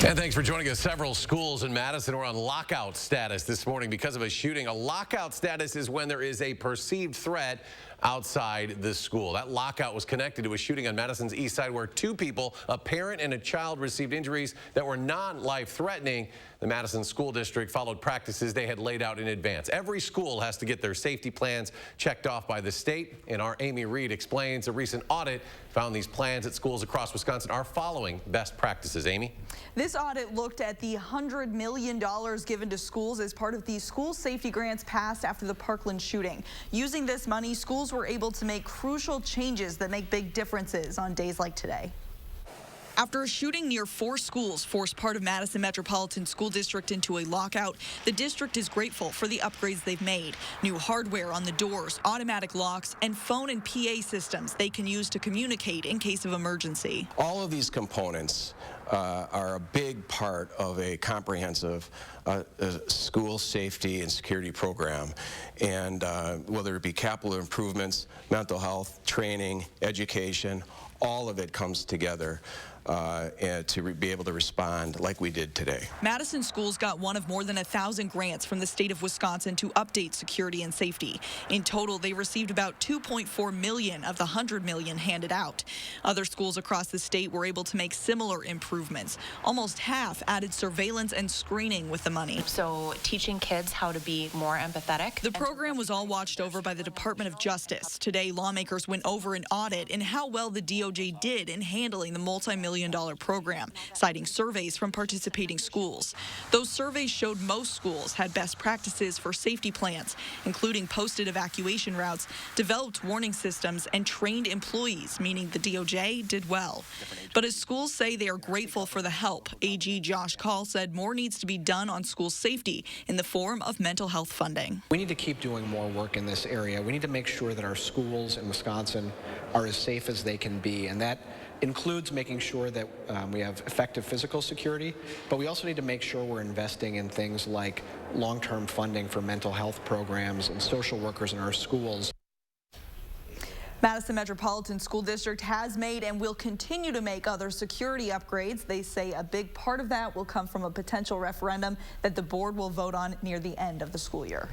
And thanks for joining us. Several schools in Madison were on lockout status this morning because of a shooting. A lockout status is when there is a perceived threat outside the school. That lockout was connected to a shooting on Madison's east side where two people, a parent and a child, received injuries that were non-life-threatening. The Madison School District followed practices they had laid out in advance. Every school has to get their safety plans checked off by the state, and our Amy Reed explains a recent audit found these plans at schools across Wisconsin are following best practices. Amy? This audit looked at the $100 million given to schools as part of the school safety grants passed after the Parkland shooting. Using this money, schools were able to make crucial changes that make big differences on days like today. After a shooting near 4 schools forced part of Madison Metropolitan School District into a lockout, the district is grateful for the upgrades they've made. New hardware on the doors, automatic locks, and phone and PA systems they can use to communicate in case of emergency. All of these components are a big part of a comprehensive school safety and security program. And whether it be capital improvements, mental health, training, education, all of it comes together and to be able to respond like we did today. Madison schools got one of more than 1,000 grants from the state of Wisconsin to update security and safety. In total, they received about $2.4 million of the $100 million handed out. Other schools across the state were able to make similar improvements. Almost half added surveillance and screening with the money. So teaching kids how to be more empathetic. The program was all watched over by the Department of Justice. Today, lawmakers went over an audit in how well the DOJ did in handling the multi-million-dollar program, citing surveys from participating schools. Those surveys showed most schools had best practices for safety plans, including posted evacuation routes, developed warning systems, and trained employees, meaning the DOJ did well. But as schools say they are grateful for the help, AG Josh Call said more needs to be done on school safety in the form of mental health funding. We need to keep doing more work in this area. We need to make sure that our schools in Wisconsin are as safe as they can be, and that includes making sure that we have effective physical security, but we also need to make sure we're investing in things like long-term funding for mental health programs and social workers in our schools. Madison Metropolitan School District has made and will continue to make other security upgrades. They say a big part of that will come from a potential referendum that the board will vote on near the end of the school year.